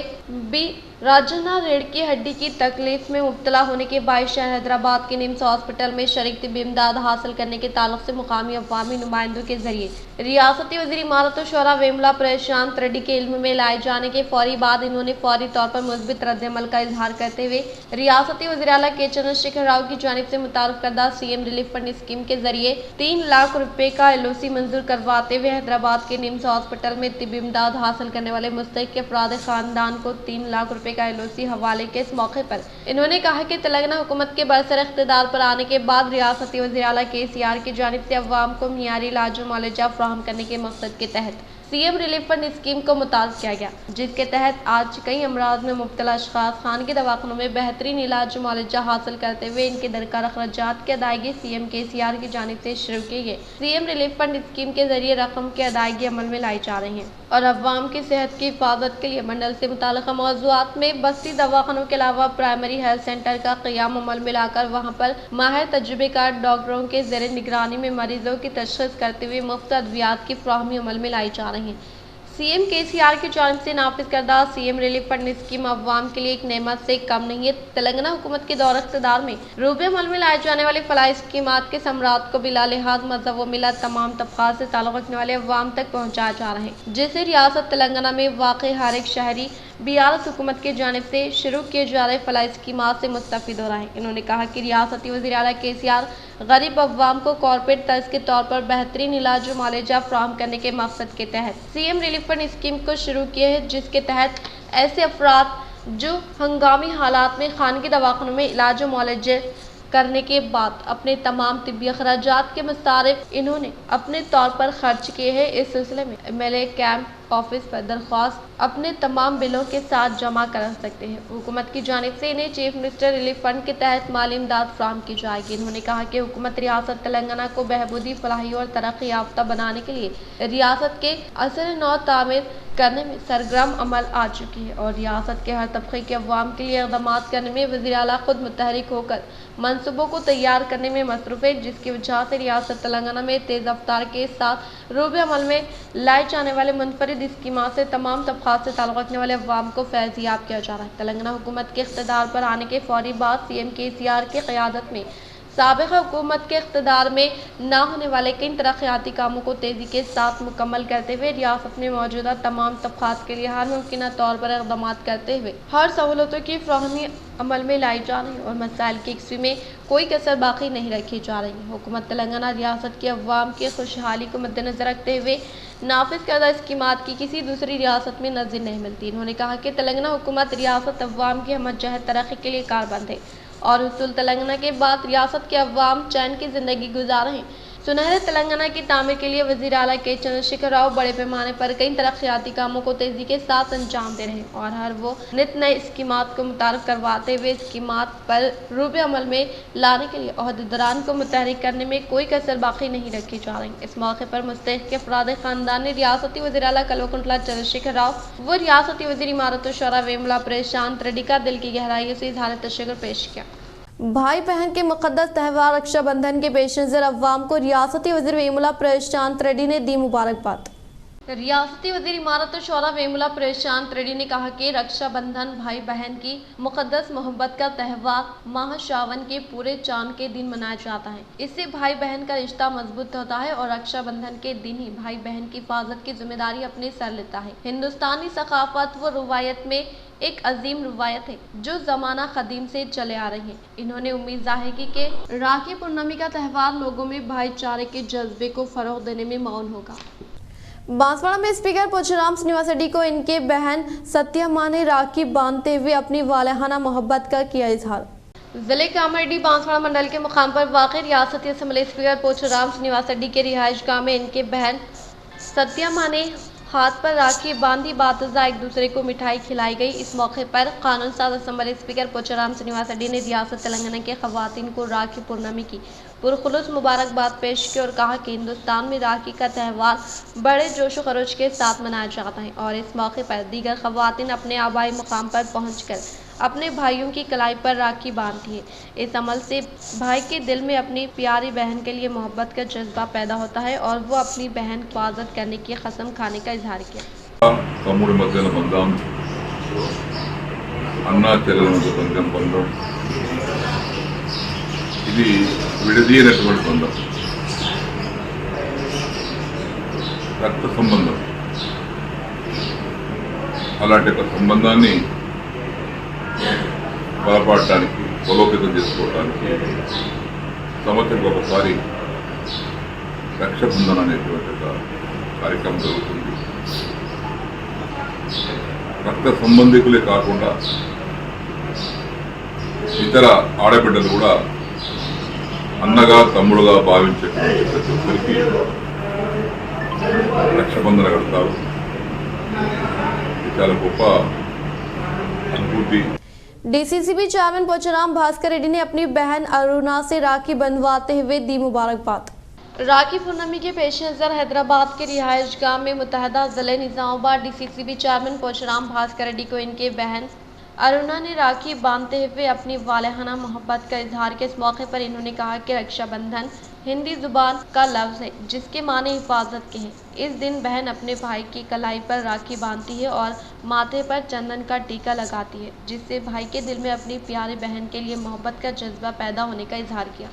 बी राजना रीढ़ की हड्डी की तकलीफ में मुब्तला होने के बायस शहर हैदराबाद के निम्स हॉस्पिटल में शरीक तिब्बी इमदाद हासिल करने के ताल्लुक से मुकामी अवामी नुमाइंदों के जरिए रियासती वज़ीर इमारत शोरा वेमुला प्रशांत रेड्डी के इल्म में लाए जाने के फौरी बाद इन्होंने फौरी तौर पर मुस्बित रद्द-ए-अमल का इजहार करते हुए रियासती वज़ीर आला के चंद्रशेखर राव की जानिब से मुतारफ करदा CM रिलीफ फंड स्कीम के जरिए 3 लाख रुपए का LOC मंजूर करवाते हुए हैदराबाद के निम्स हॉस्पिटल में तिब्बी इमदाद हासिल करने वाले मुस्तहिक अफराद खानदान को 3 लाख रुपए का LOC हवाले के इस मौके पर इन्होंने कहा कि तेलंगाना हुकूमत के बरसर इख्तिदार पर आने के बाद रियासती वज़ीर आला KCR की जानिब से अवाम को मियारी इलाज मुआलजा फराहम करने के मकसद के तहत CM रिलीफ फंड स्कीम को मुतारफ़ किया गया, जिसके तहत आज कई अमराज में मुब्तला अशखास खानगी दवाखानों में बेहतरीन इलाज मुआलजा हासिल करते हुए इनके दरकार अखराजात की अदायगी CM KCR की जानिब से शुरू की गई CM रिलीफ फंड स्कीम के जरिए रकम की अदायगी अमल में लाई जा रही है और अवाम की सेहत की हिफाजत के लिए मंडल से मुताल्लिक़ मौज़ूआत में बस्ती दवाखानों के अलावा प्राइमरी हेल्थ सेंटर का क़याम अमल में लाकर वहाँ पर माहिर तजुर्बेकार डॉक्टरों के ज़ेर निगरानी में मरीजों की तशख़ीस करते हुए मुफ्त अद्वियात की फ़राहमी अमल में लाई जा रही है। CM KCR की जानिब से नाफिज करदा CM रिलीफ फंड स्कीम अवाम के लिए एक नेमत से कम नहीं है। तेलंगाना हुकूमत के दौर इख्तिदार में रूबे अमल में लाए जाने वाली फलाही स्कीमात के समरात को बिला लिहाज मजहब व मिलत तमाम तबक़ात से ताल्लुक़ रखने वाले अवाम तक पहुँचाया जा रहा है, जिससे रियासत तेलंगाना में वाक़ई हर एक शहरी BRS हुकूमत की जानिब से शुरू किए जा रहे फलाही स्कीमात से मुस्तफ़ीद हो रहा है। इन्होंने कहा कि रियासती वज़ीर आला KCR गरीब अवाम को कॉर्पोरेट तर्ज के तौर पर बेहतरीन इलाज मुआलजा फराहम करने के मकसद के तहत CM रिलीफ फंड स्कीम को शुरू किए है, जिसके तहत ऐसे अफराद जो हंगामी हालात में खानगी दवाखानों में इलाज मुआलजे करने के बाद अपने तमाम तिब्बी अखराजात के मुताबिक इन्होंने अपने तौर पर खर्च किए हैं। इस सिलसिले में MLA कैंप ऑफिस पर दरख्वास्त अपने तमाम बिलों के साथ जमा करा सकते हैं। हुकूमत की जानिब से इन्हें चीफ मिनिस्टर रिलीफ फंड के तहत माली इमदाद फराहम की जाएगी। इन्होंने कहा कि हुकूमत रियासत तेलंगाना को बहबूदी फलाही और तरक्की याफ्ता बनाने के लिए रियासत के असर नौ तामीर करने में सरगर्म अमल आ चुकी है और रियासत के हर तबके के अवाम के लिए इक़दाम करने में वज़ीर आला खुद मुतहरिक होकर मनसूबों को तैयार करने में मसरूफ़ है, जिसकी वजह से रियासत तेलंगाना में तेज़ रफ्तार के साथ रूबे अमल में लाए जाने वाले मुनफरिद स्कीमात से तमाम तबक़ात से ताल्लुक़ रखने वाले अवाम को फैज़याब किया जा रहा है। तेलंगाना हुकूमत के इक़्तिदार पर आने के फौरी बाद CM KCR की क़यादत में साबिक़ हुकूमत के इक़्तिदार में ना होने वाले कई तरक्याती कामों को तेज़ी के साथ मुकम्मल करते हुए रियासत में मौजूदा तमाम तबक़ात के लिए हर मुमकिन तौर पर इक़दाम करते हुए हर सहूलतों की फ़राहमी अमल में लाई जा रही है और मसाइल की यकसी में कोई कसर बाकी नहीं रखी जा रही है। हुकूमत तेलंगाना रियासत के अवाम की खुशहाली को मद्देनज़र रखते हुए नाफिज करदा स्कीमात की किसी दूसरी रियासत में नज़र नहीं मिलती। उन्होंने कहा कि तेलंगाना हुकूमत रियासत अवाम की हमजहत तरक्की के लिए कारबंद है और हुसूल तेलंगाना के बाद रियासत के अवाम चैन की ज़िंदगी गुजार रहे हैं। सुनहरे तेलंगाना की तामीर के लिए वज़ीर आला के चंद्रशेखर राव बड़े पैमाने पर कई तरक्याती कामों को तेज़ी के साथ अंजाम दे रहे हैं और हर वो नित नए स्कीमात को मुतारफ़ करवाते हुए स्कीमात पर रूबे अमल में लाने के लिए ओहदेदारान को मुतहरिक करने में कोई कसर बाकी नहीं रखी जा रही। इस मौके पर मुस्तहिक़ के अफराद ख़ानदान ने रियासती वज़ीर आला कल्वकुंतला चंद्रशेखर राव व रियासती वज़ीर इमारत शोरा वेमुला प्रशांत रेड्डी का दिल की गहराइयों से इज़हार तशक्कुर पेश किया। भाई बहन के मुक़द्दस त्यौहार रक्षाबंधन के पेश नज़र अवाम को रियासती वज़ीर वेमुला प्रशांत रेड्डी ने दी मुबारकबाद। रियासती वज़ीर इमारत शोरा वेमुला प्रशांत रेड्डी ने कहा कि रक्षाबंधन भाई बहन की मुक़द्दस मोहब्बत का त्यौहार माह शावन के पूरे चांद के दिन मनाया जाता है। इससे भाई बहन का रिश्ता मजबूत होता है और रक्षाबंधन के दिन ही भाई बहन की हिफाजत की जिम्मेदारी अपने सर लेता है। हिंदुस्तानी सकाफत व रवायत में एक अजीम रवायत है जो ज़माना कदीम से चले आ रही है। इन्होंने उम्मीद जाहिर की कि राखी पूर्णिमा का त्यौहार लोगों में भाईचारे के जज्बे को फ़रोग़ देने में मौन होगा। बांसवाड़ा में स्पीकर पोचुराम श्रीनिवास रेड्डी को इनके बहन सत्या मां ने राखी बांधते हुए अपनी वालहाना मोहब्बत का किया इजहार। जिले कामारेड्डी बांसवाड़ा मंडल के मुकाम पर वाक़ रियासती असम्बली स्पीकर पोचुराम श्रीनिवास रेड्डी के रिहाइश गाह में इनके बहन सत्या मां ने हाथ पर राखी बांधी, बातज़ा एक दूसरे को मिठाई खिलाई गई। इस मौके पर कानून साज असम्बली स्पीकर पोचुराम श्रीनिवास रेड्डी ने रियासत तेलंगाना के ख़वातीन को राखी पूर्णिमा की पुरखुलूस मुबारकबाद पेश की और कहा कि हिंदुस्तान में राखी का त्यौहार बड़े जोश व खरोश के साथ मनाया जाता है और इस मौके पर दीगर ख़वातीन अपने आबाई मुकाम पर पहुंचकर अपने भाइयों की कलाई पर राखी बांधती है। इस अमल से भाई के दिल में अपनी प्यारी बहन के लिए मोहब्बत का जज्बा पैदा होता है और वो अपनी बहन की हिफाजत करने की कसम खाने का इजहार किया। తమ్ముడి మధ్యన బంధం, అన్నా చెల్లెల మధ్య బంధం, ఇది విడదీయనటువంటి బంధం, రక్త సంబంధం. అలాంటి ఒక సంబంధాన్ని బలపడటానికి, బలోపేతం చేసుకోవడానికి సంవత్సరానికి ఒకసారి రక్షాబంధన్ అనేటువంటి ఒక కార్యక్రమం జరుగుతుంది. రక్త సంబంధికులే కాకుండా ఇతర ఆడబిడ్డలు కూడా అన్నగా తమ్ముడుగా భావించేటువంటి ప్రతి ఒక్కరికి రక్షాబంధన కడతారు. చాలా గొప్ప అనుభూతి. DCCB चेयरमैन पोचुराम भास्कर रेड्डी ने अपनी बहन अरुणा से राखी बंधवाते हुए दी मुबारकबाद। राखी पूर्णिमा के पेश नज़र हैदराबाद के रिहाइश गाह में मुतहदा ज़िले निज़ामाबाद DCCB चेयरमैन पोचुराम भास्कर रेड्डी को इनके बहन अरुणा ने राखी बांधते हुए अपनी वालहाना मोहब्बत का इजहार किया। इस मौके पर इन्होंने कहा कि रक्षाबंधन हिंदी ज़ुबान का लफ्ज़ है जिसके माने हिफाजत के हैं। इस दिन बहन अपने भाई की कलाई पर राखी बांधती है और माथे पर चंदन का टीका लगाती है, जिससे भाई के दिल में अपनी प्यारी बहन के लिए मोहब्बत का जज्बा पैदा होने का इजहार किया।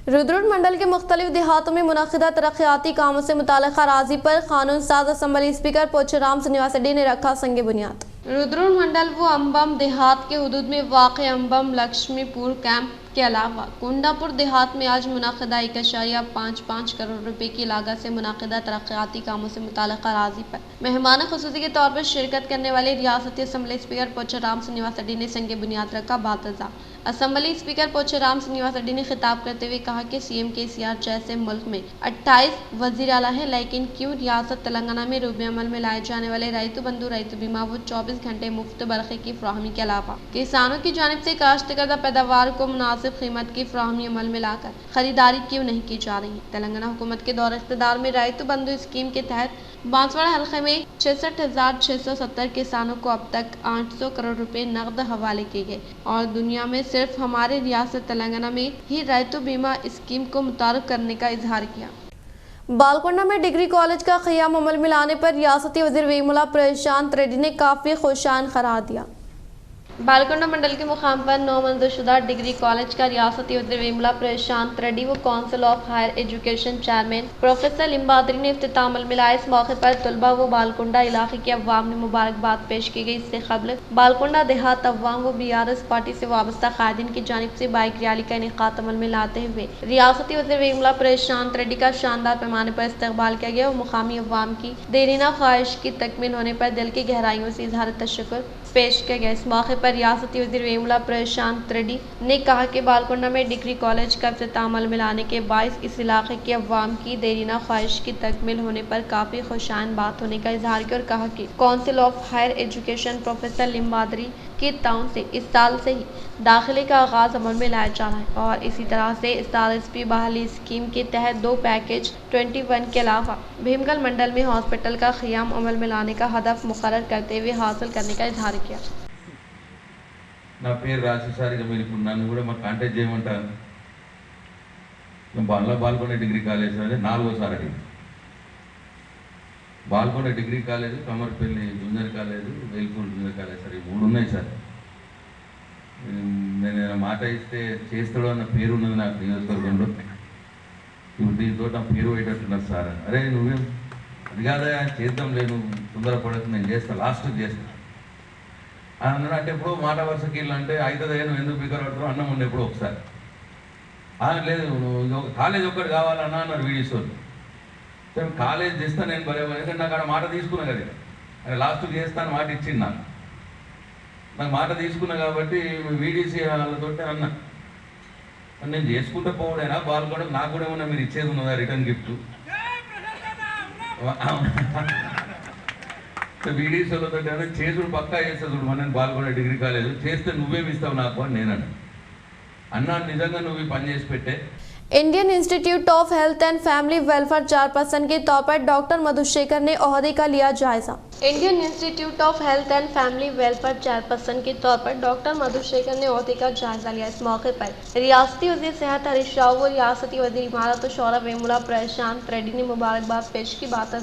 रुद्रपुर मंडल के मुख्तलिफ देहातों में मुनक़िदा तरक्याती कामों से मुताल्लिक़ अराज़ी पर कानून साज असम्बली स्पीकर पोचुराम श्रीनिवास रेड्डी ने रखा संग बुनियाद। रुद्रपुर मंडल व अंबम देहात के हुदूद में वाक़ अंबम लक्ष्मीपुर कैंप के अलावा कुंडापुर देहात में आज मुनक़िदा 1.55 करोड़ रुपए की लागत से मुनक़िदा तरक्याती कामों से मुताल्लिक़ अराज़ी पर मेहमान ख़ुसूसी के तौर पर शिरकत करने वाले रियासती असम्बली स्पीकर पोचुराम श्रीनिवास रेड्डी ने संग बुनियाद रखा। बातज़ा असम्बली स्पीकर पोचुराम श्रीनिवास रेड्डी ने खिताब करते हुए कहा कि CM KCR जैसे मुल्क में 28 वज़ीर आला हैं, लेकिन क्यों रियासत तेलंगाना में रूबे अमल में लाए जाने वाले रैतु बंधु रैतु बीमा वो 24 घंटे मुफ्त बरक़े की फ़राहमी के अलावा किसानों की जानिब से काश्त करदा पैदावार को मुनासिब कीमत की फ़राहमी अमल में लाकर खरीदारी क्यों नहीं की जा रही है। तेलंगाना हुकूमत के दौर इक़्तिदार में रैतु बंधु स्कीम के तहत बांसवाड़ा हल्के में 66,670 किसानों को अब तक 800 करोड़ रुपए नकद हवाले किए गए और दुनिया में सिर्फ हमारे रियासत तेलंगाना में ही रैतु बीमा स्कीम को मुतारफ करने का इजहार किया। बालकोंडा में डिग्री कॉलेज का क़याम अमल में लाने पर रियासती वज़ीर वेमुला प्रशांत रेड्डी ने काफ़ी खुशाइन करार दिया। बालकोंडा मंडल के मुकाम पर 9 मंजूरशुदा डिग्री कॉलेज का रियासती वज़ीर वेमुला प्रशांत रेड्डी व council of higher education chairman professor Limbadri ने इफ्तिताम अमल मिलाया। इस मौके पर तलबा व बालकोंडा इलाके के अवाम ने मुबारकबाद पेश की गई। इससे कबल बालकोंडा देहात अवाम व BRS पार्टी से वाबस्ता कायदीन की जानिब से बाइक रैली का इनेकाद अमल में लाते हुए रियासती वज़ीर वेमुला प्रशांत रेड्डी का शानदार पैमाने पर इस्तकबाल किया गया और मुकामी अवाम की देरीना ख्वाहिश की तकमील होने पर दिल की गहराइयों से इजहार तशक्कुर पेश किया गया। इस मौके पर रियासती वज़ीर वेमुला प्रशांत रेड्डी ने कहा कि बालकोंडा में डिग्री कॉलेज का इफ्तिताम अमल में लाने के बाइस इस इलाके के अवाम की देरीना ख्वाहिश की तकमील होने पर काफ़ी खुशाइन बात होने का इजहार किया और कहा कि council of higher education professor Limbadri के ताउन से इस साल से ही दाखिले का आगाज़ अमल में लाया जा रहा है और इसी तरह से SRSP बहाली स्कीम के तहत 2 पैकेज 21 के अलावा भीमगल मंडल में हॉस्पिटल का क़याम अमल में लाने का हदफ मुकर्रर करते हुए हासिल करने का इजहार किया। నా పేరు రాజశేఖర్ మీరు ఇప్పుడు నన్ను కూడా మాకు కాంటాక్ట్ చేయమంటారు. బాల్కొండ డిగ్రీ కాలేజ్ అనేది 4వ అడిగి Balkonda degree college, Kamarpalli junior college, Velpur junior college sir, ఈ 3 ఉన్నాయి సార్. నేను మాట ఇస్తే చేస్తాడు అన్న పేరు ఉన్నది నాకు నియోజకవర్గంలో. ఇప్పుడు దీంతో నా పేరు పోయేటట్టున్నారు సార్. అరే నువ్వేం అది కాదా చేద్దాం లేదు, తొందరపడదు, నేను చేస్తా, లాస్ట్ చేస్తా అని అన్నాడు. అంటే ఎప్పుడో మాట వరుసకి వెళ్ళంటే అవుతుందా నువ్వు ఎందుకు బిగ్గర పడతావు అన్నం ఉండే ఎప్పుడో ఒకసారి. లేదు నువ్వు కాలేజ్ ఒక్కటి కావాలన్నా అన్నారు వీడియోస్ వాళ్ళు. సరే కాలేజ్ చేస్తా నేను బరేబర్, ఎందుకంటే నాకు ఆడ మాట తీసుకున్నా కదా, అరే లాస్ట్ చేస్తాను మాట ఇచ్చింది నాకు మాట తీసుకున్నా కాబట్టి VDC వాళ్ళతో అన్నా నేను చేసుకుంటే పోవడైనా బాల్కొండ నాకు కూడా ఏమన్నా మీరు ఇచ్చేది ఉన్నదా రిటర్న్ గిఫ్ట్. VDC వాళ్ళతో చేసుడు పక్కా చేస్తా చూడు, నేను బాల్కొండ డిగ్రీ కాలేజ్ చేస్తే నువ్వేమి ఇస్తావు నాకు అని నేను అన్నా. నిజంగా నువ్వు పని చేసి పెట్టే. Indian Institute of Health and Family Welfare chairperson के तौर पर डॉक्टर मधुशेखर ने ओहदे का लिया जायजा। Indian Institute of Health and Family Welfare chairperson के तौर पर डॉक्टर मधुशेखर ने ओहदे का जायजा लिया। इस मौके पर रियासती वज़ीर सेहत हरीश राव व रियासती वज़ीर इमारत शौरा वेमुला प्रशांत रेड्डी ने मुबारकबाद पेश की। बात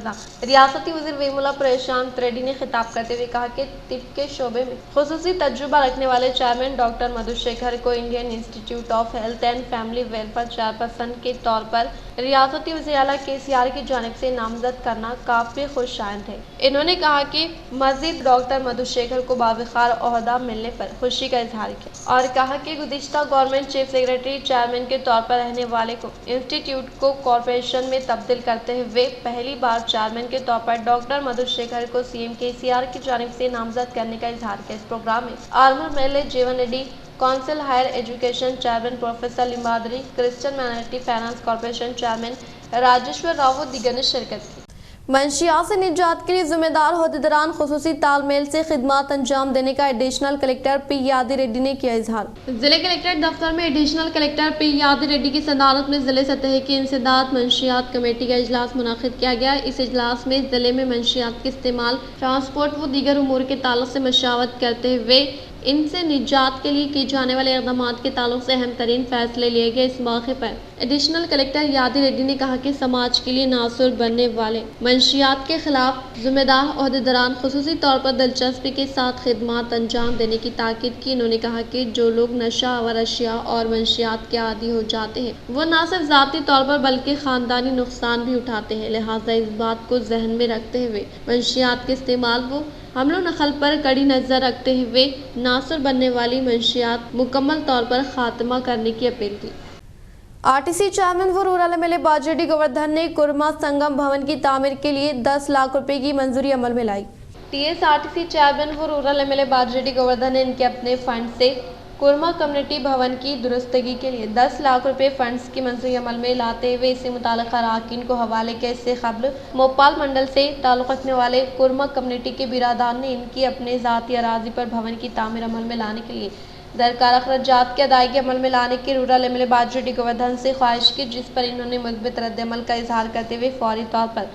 रियासती वज़ीर वेमुला प्रशांत रेड्डी ने खिताब करते हुए कहा कि तिब के शोबे में खुसूसी तजुर्बा रखने वाले चेयरमैन डॉक्टर मधुशेखर को Indian Institute of Health and Family Welfare chairperson के तौर पर रियासती वज़ीर आला KCR की जानिब से नामजद करना काफ़ी खुशाइन थे। इन्होंने कहा कि मज़ीद डॉक्टर मधुशेखर को बावकार ओहदा मिलने पर खुशी का इजहार किया और कहा कि गुज़िश्ता गवर्नमेंट चीफ सेक्रेटरी चेयरमैन के तौर पर रहने वाले को इंस्टीट्यूट को कॉरपोरेशन में तब्दील करते हुए पहली बार चेयरमैन के तौर पर डॉक्टर मधुशेखर को CM KCR की जानिब से नामजद करने का इजहार किया। इस प्रोग्राम में Armoor MLA Jeevan Reddy, council higher education chairman professor Limbadri, Christian minority finance corporation chairman Rajeshwar Rao दिगर ने शिरकत की। मंशियात से निजात के लिए जिम्मेदार होदेदारान खुसूसी तालमेल से खिदमात अंजाम देने का एडिशनल कलेक्टर P यादी रेड्डी ने किया इजहार। जिले कलेक्टर दफ्तर में एडिशनल कलेक्टर P यादी रेड्डी की सदारत में जिले सतह की इंसदाद मंशियात कमेटी का इजलास मुनाकिद किया गया। इस इजलास में जिले में मंशियात के इस्तेमाल, ट्रांसपोर्ट व दीगर उमूर के ताल्लुक से मशावरत करते हुए इनसे निजात के लिए किए जाने वाले इक़दाम के ताल्लुक से अहम तरीन फैसले लिए गए। इस मौके पर एडिशनल कलेक्टर यादी रेड्डी ने कहा कि समाज के लिए नासुर बनने वाले मंशियात के खिलाफ जिम्मेदार ओहदेदारान खुसूसी तौर पर दिलचस्पी के साथ खिदमात अंजाम देने की ताकीद की। इन्होंने कहा कि जो लोग नशा व अशिया और मंशियात के आदी हो जाते हैं वो न सिर्फ ज़ाती तौर पर बल्कि ख़ानदानी नुकसान भी उठाते हैं। लिहाजा इस बात को जहन में रखते हुए मंशियात के इस्तेमाल व हमलो नकल पर कड़ी नज़र रखते हुए नासुर बनने वाली मंशियात मुकम्मल तौर पर खात्मा करने की अपील की। RTC चेयरमैन व रूरल MLA बाजरेड्डी गोवर्धन ने कुरमा संगम भवन की तामीर के लिए 10 लाख रुपए की मंजूरी अमल में लाई। TSRTC चेयरमैन व रूरल MLA बाजरेड्डी गोवर्धन ने इनके अपने फंड से कुरमा कम्युनिटी भवन की दुरुस्तगी के लिए 10 लाख रुपए फंड्स की मंजूरी अमल में लाते हुए इससे मुताल्लिक़ अराकीन को हवाले किया। इससे कबल मोपाल मंडल से ताल्लुक़ रखने वाले कुरमा कम्युनिटी के बिरादान ने इनकी अपने ज़ाती अराजी पर भवन की तामीर अमल में लाने के लिए दरकार अखराजात की अदायगी अमल में लाने की रूरल MLA बाजरेड्डी गोवर्धन से ख्वाहिश की, जिस पर इन्होंने मुस्बित रद्द अमल का इजहार करते हुए फौरी तौर पर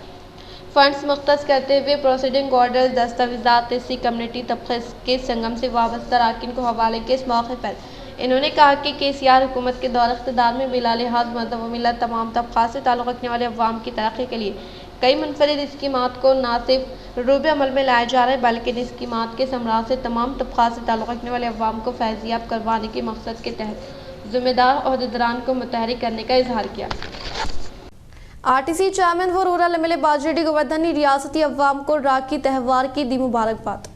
फंड्स मुख्तस करते हुए प्रोसीडिंग ऑर्डर दस्तावेजात एससी कम्युनिटी तबके के संगम से वाबस्ता अरकान को हवाले के इस मौके पर इन्होंने कहा कि KCR हुकूमत के दौर इख्तिदार में बिला लिहाज मज़हब व मिल्लत तमाम तबक़ात से ताल्लुक़ रखने वाले अवाम की तरक्की के लिए कई मुनफरिद स्कीमात को न सिर्फ रूबे अमल में लाया जा रहा है बल्कि इन स्कीमात के समराज से तमाम तबक़ात से ताल्लुक़ रखने वाले अवाम को फैज़याब करवाने के मकसद के तहत ज़िम्मेदार अहदेदारान को मुतहरिक करने का इजहार किया। RTC चेयरमैन व रूरल MLA बाजरेड्डी गोवर्धन ने रियासती अवाम को राखी त्यौहार की दी मुबारकबाद।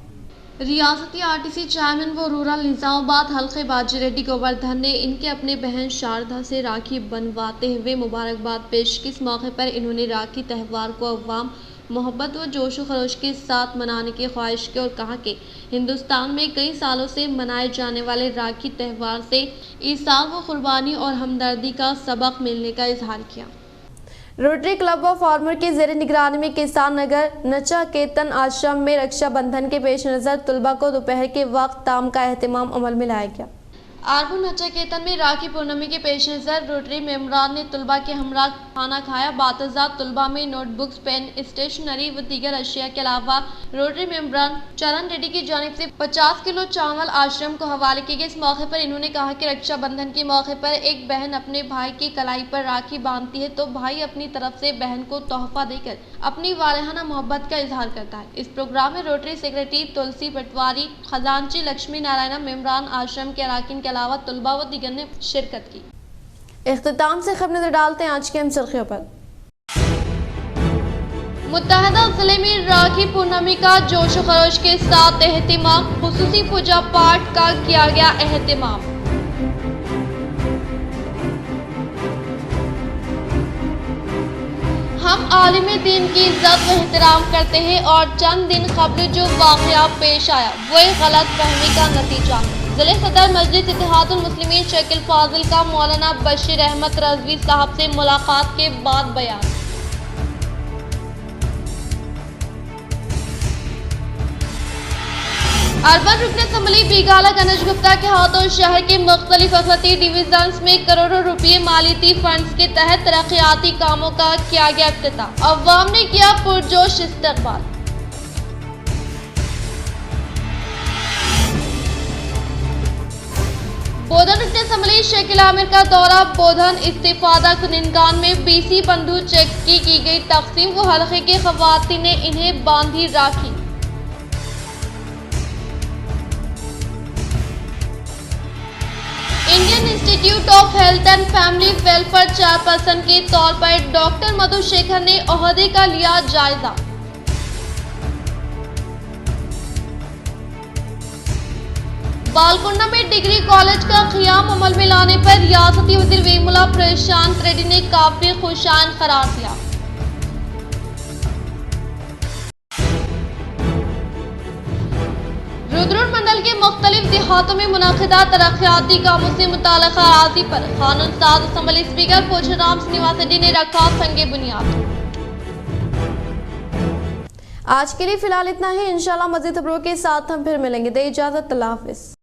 रियासती RTC चेयरमैन व रूरल निज़ामाबाद हल्के बाजरेड्डी गोवर्धन ने इनके अपने बहन शारदा से राखी बनवाते हुए मुबारकबाद पेश की। इस मौके पर इन्होंने राखी त्यौहार को अवाम मोहब्बत व जोश व खरोश के साथ मनाने की ख्वाहिश की और कहा कि हिंदुस्तान में कई सालों से मनाए जाने वाले राखी त्यौहार से ईसार व कुर्बानी और हमदर्दी का सबक मिलने का इजहार किया। रोटरी क्लब ऑफ फार्मर के जेर निगरानी में किसान नगर नचाकेतन आश्रम में रक्षाबंधन के पेश नज़र तलबा को दोपहर के वक्त ताम का एहतमाम अमल में लाया गया। आरबू नचाकेतन में राखी पूर्णमी के पेश नज़र रोटरी मेम्बरान ने तलबा के हमरा खाना खाया। बातजात तलबा में नोटबुक्स, पेन, स्टेशनरी व दीगर अशिया के अलावा रोटरी मेम्बरान चरण रेड्डी की जानिब से 50 किलो चावल आश्रम को हवाले किए गए। इस मौके पर इन्होंने कहा कि रक्षाबंधन के मौके पर एक बहन अपने भाई की कलाई पर राखी बांधती है तो भाई अपनी तरफ से बहन को तोहफा देकर अपनी वालहाना मोहब्बत का इजहार करता है। इस प्रोग्राम में रोटरी सेक्रेटरी तुलसी पटवारी, खजांची लक्ष्मी नारायण, मेम्बरान आश्रम के अरकान के अलावा तलबा व दीगर ने शिरकत की। इख्तिताम से खबर नजर डालते हैं आज के अहम सुर्खियों पर। मुत्तहदा जिले में राखी पूर्णमी का जोश खरोश के साथ एहतिमाम, खुसूसी पूजा पाठ का किया गया एहतिमाम। हम आलिम दीन की इज्जत व एहतराम करते हैं और चंद दिन कबल जो वाक़या पेश आया वही गलत फहमी का नतीजा है। जिले सदर मजलिस इत्तेहादुल मुस्लिमीन शकील फाजिल का मौलाना बशीर अहमद रज़वी साहब से मुलाकात के बाद बयान। अर्बन रुकन असम्बली बिगाला गणेश गुप्ता के हाथों शहर के मुख्तलिफ अखलती डिवीजन्स में करोड़ों रुपये मालियती फंड्स के तहत तरक्याती कामों का किया गया इफ्तिताह। अवाम ने किया पुरजोश इस्तकबाल। बोधन रुकन असम्बली शकील आमिर का दौरा बोधन इस्तीफादा कुनिनगान में BC बंधु चेक की गई तकसीम को हल्के के खवातीन ने इन्हें बांधी rakhi. Indian Institute of Health and Family Welfare chairperson के तौर पर डॉक्टर मधुशेखर ने ओहदे का लिया जायजा। बालकुंडा में डिग्री कॉलेज का क़ियाम अमल में लाने पर रियासती वज़ीर वेमुला प्रशांत रेड्डी ने काफी खुशाइन करार दिया। रुद्रपुर मंडल के मुख्तलिफ देहातों में मुनाकिदा तरक्याती कामों से मुताल्लिक़ अराज़ी पर कानून साज असम्बली स्पीकर पोछराम श्रीनिवास रेड्डी ने रखा संगे बुनियाद। आज के लिए फिलहाल इतना ही। इंशाल्लाह मज़ीद खबरों के साथ हम फिर मिलेंगे। दे इजाज़त, अल्लाह हाफ़िज़।